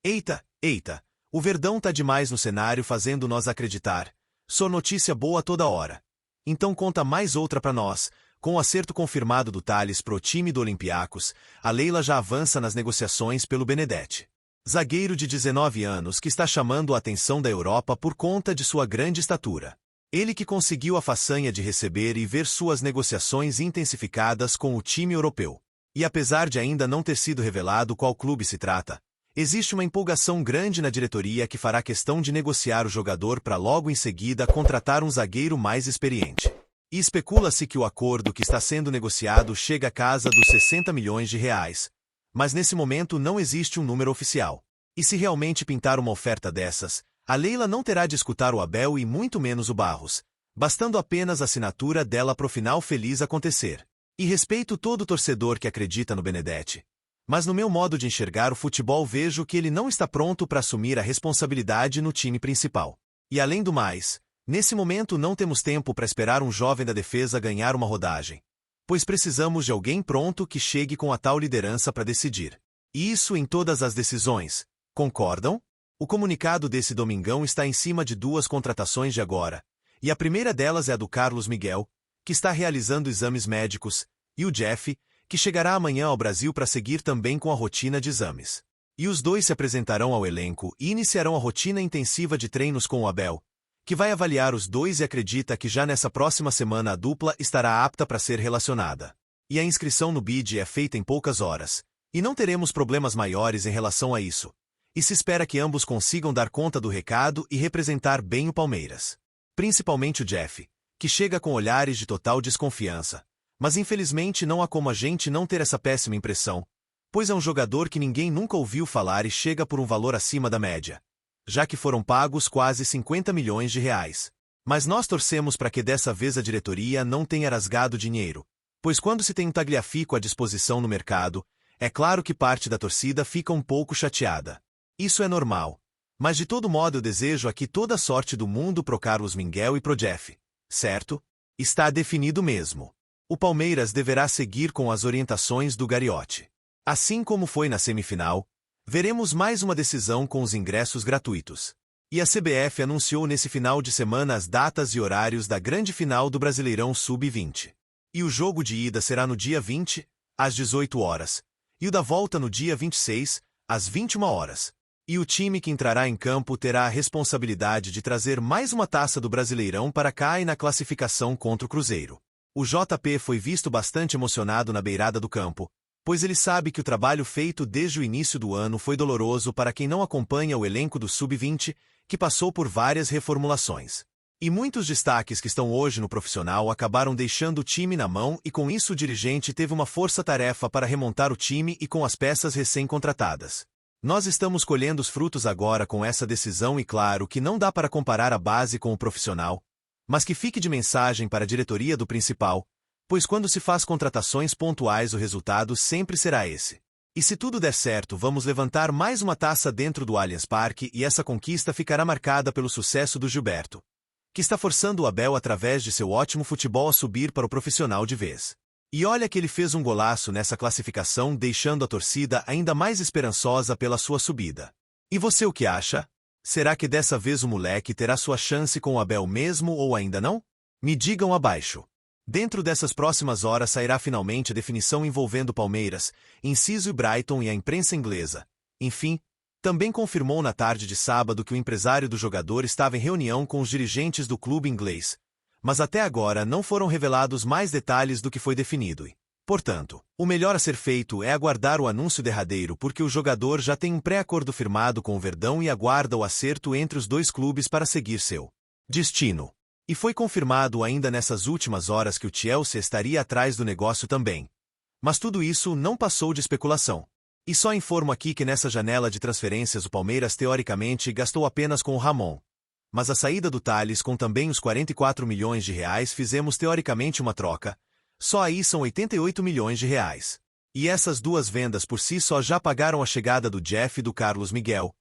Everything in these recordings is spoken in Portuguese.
Eita, eita, o Verdão tá demais no cenário fazendo nós acreditar. Só notícia boa toda hora. Então conta mais outra pra nós. Com o acerto confirmado do Tales pro time do Olympiacos, a Leila já avança nas negociações pelo Benedetti. Zagueiro de 19 anos que está chamando a atenção da Europa por conta de sua grande estatura. Ele que conseguiu a façanha de receber e ver suas negociações intensificadas com o time europeu. E apesar de ainda não ter sido revelado qual clube se trata, existe uma empolgação grande na diretoria que fará questão de negociar o jogador para logo em seguida contratar um zagueiro mais experiente. E especula-se que o acordo que está sendo negociado chega à casa dos 60 milhões de reais. Mas nesse momento não existe um número oficial. E se realmente pintar uma oferta dessas, a Leila não terá de escutar o Abel e muito menos o Barros, bastando apenas a assinatura dela pro final feliz acontecer. E respeito todo torcedor que acredita no Benedetti. Mas no meu modo de enxergar o futebol vejo que ele não está pronto para assumir a responsabilidade no time principal. E além do mais, nesse momento não temos tempo para esperar um jovem da defesa ganhar uma rodagem. Pois precisamos de alguém pronto que chegue com a tal liderança para decidir. E isso em todas as decisões. Concordam? O comunicado desse domingão está em cima de duas contratações de agora. E a primeira delas é a do Carlos Miguel, que está realizando exames médicos, e o Jeff, que chegará amanhã ao Brasil para seguir também com a rotina de exames. E os dois se apresentarão ao elenco e iniciarão a rotina intensiva de treinos com o Abel, que vai avaliar os dois e acredita que já nessa próxima semana a dupla estará apta para ser relacionada. E a inscrição no BID é feita em poucas horas, e não teremos problemas maiores em relação a isso. E se espera que ambos consigam dar conta do recado e representar bem o Palmeiras. Principalmente o Jeff, que chega com olhares de total desconfiança. Mas infelizmente não há como a gente não ter essa péssima impressão, pois é um jogador que ninguém nunca ouviu falar e chega por um valor acima da média, já que foram pagos quase 50 milhões de reais. Mas nós torcemos para que dessa vez a diretoria não tenha rasgado dinheiro, pois quando se tem um Tagliafico à disposição no mercado, é claro que parte da torcida fica um pouco chateada. Isso é normal. Mas de todo modo eu desejo aqui toda a sorte do mundo pro Carlos Miguel e pro Jeff. Certo? Está definido mesmo. O Palmeiras deverá seguir com as orientações do Gagliotti. Assim como foi na semifinal, veremos mais uma decisão com os ingressos gratuitos. E a CBF anunciou nesse final de semana as datas e horários da grande final do Brasileirão Sub-20. E o jogo de ida será no dia 20, às 18 horas, e o da volta no dia 26, às 21 horas. E o time que entrará em campo terá a responsabilidade de trazer mais uma taça do Brasileirão para cá e na classificação contra o Cruzeiro. O JP foi visto bastante emocionado na beirada do campo, pois ele sabe que o trabalho feito desde o início do ano foi doloroso para quem não acompanha o elenco do Sub-20, que passou por várias reformulações. E muitos destaques que estão hoje no profissional acabaram deixando o time na mão e com isso o dirigente teve uma força-tarefa para remontar o time e com as peças recém-contratadas. Nós estamos colhendo os frutos agora com essa decisão e claro que não dá para comparar a base com o profissional, mas que fique de mensagem para a diretoria do principal, pois quando se faz contratações pontuais o resultado sempre será esse. E se tudo der certo vamos levantar mais uma taça dentro do Allianz Parque e essa conquista ficará marcada pelo sucesso do Gilberto, que está forçando o Abel através de seu ótimo futebol a subir para o profissional de vez. E olha que ele fez um golaço nessa classificação deixando a torcida ainda mais esperançosa pela sua subida. E você o que acha? Será que dessa vez o moleque terá sua chance com o Abel mesmo ou ainda não? Me digam abaixo. Dentro dessas próximas horas sairá finalmente a definição envolvendo Palmeiras, Inciso e Brighton e a imprensa inglesa. Enfim, também confirmou na tarde de sábado que o empresário do jogador estava em reunião com os dirigentes do clube inglês. Mas até agora não foram revelados mais detalhes do que foi definido e, portanto, o melhor a ser feito é aguardar o anúncio derradeiro porque o jogador já tem um pré-acordo firmado com o Verdão e aguarda o acerto entre os dois clubes para seguir seu destino. E foi confirmado ainda nessas últimas horas que o Chelsea estaria atrás do negócio também. Mas tudo isso não passou de especulação. E só informo aqui que nessa janela de transferências o Palmeiras teoricamente gastou apenas com o Ramon. Mas a saída do Tales com também os 44 milhões de reais fizemos teoricamente uma troca, só aí são 88 milhões de reais. E essas duas vendas por si só já pagaram a chegada do Jeff e do Carlos Miguel,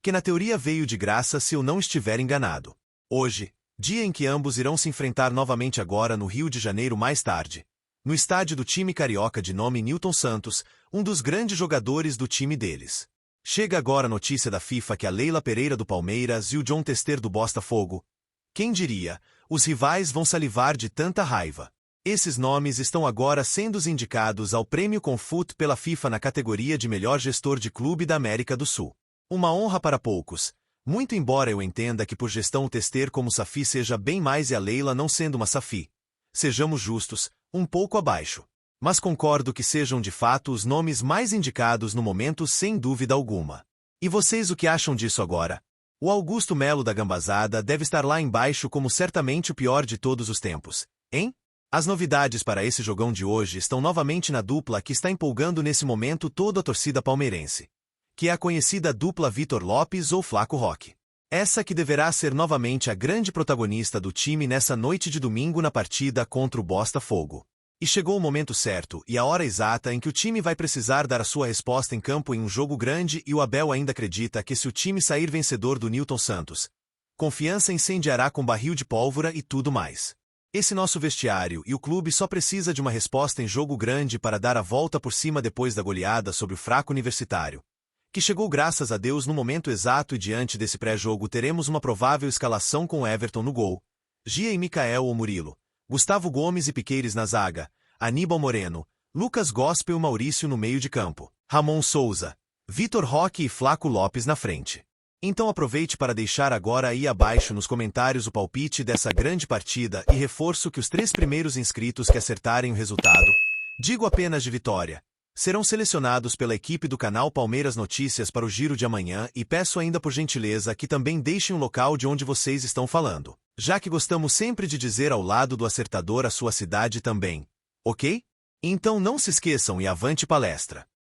que na teoria veio de graça se eu não estiver enganado. Hoje, dia em que ambos irão se enfrentar novamente agora no Rio de Janeiro mais tarde, no estádio do time carioca de nome Newton Santos, um dos grandes jogadores do time deles. Chega agora a notícia da FIFA que a Leila Pereira do Palmeiras e o John Tester do Botafogo. Quem diria, os rivais vão salivar de tanta raiva. Esses nomes estão agora sendo indicados ao Prêmio Confut pela FIFA na categoria de melhor gestor de clube da América do Sul. Uma honra para poucos. Muito embora eu entenda que por gestão o Tester como Safi seja bem mais e a Leila não sendo uma Safi. Sejamos justos, um pouco abaixo. Mas concordo que sejam de fato os nomes mais indicados no momento sem dúvida alguma. E vocês o que acham disso agora? O Augusto Melo da Gambazada deve estar lá embaixo como certamente o pior de todos os tempos, hein? As novidades para esse jogão de hoje estão novamente na dupla que está empolgando nesse momento toda a torcida palmeirense, que é a conhecida dupla Vitor Lopes ou Flaco Roque. Essa que deverá ser novamente a grande protagonista do time nessa noite de domingo na partida contra o Botafogo. E chegou o momento certo e a hora exata em que o time vai precisar dar a sua resposta em campo em um jogo grande e o Abel ainda acredita que se o time sair vencedor do Nilton Santos, confiança incendiará com barril de pólvora e tudo mais. Esse nosso vestiário e o clube só precisa de uma resposta em jogo grande para dar a volta por cima depois da goleada sobre o fraco Universitário, que chegou graças a Deus no momento exato e diante desse pré-jogo teremos uma provável escalação com Everton no gol, Gia e Micael ou Murilo, Gustavo Gomes e Piqueires na zaga, Aníbal Moreno, Lucas Gospel e Maurício no meio de campo, Ramon Souza, Vitor Roque e Flaco Lopes na frente. Então aproveite para deixar agora aí abaixo nos comentários o palpite dessa grande partida e reforço que os 3 primeiros inscritos que acertarem o resultado, digo apenas de vitória, serão selecionados pela equipe do canal Palmeiras Notícias para o giro de amanhã e peço ainda por gentileza que também deixem o local de onde vocês estão falando, já que gostamos sempre de dizer ao lado do acertador a sua cidade também, ok? Então não se esqueçam e avante palestra!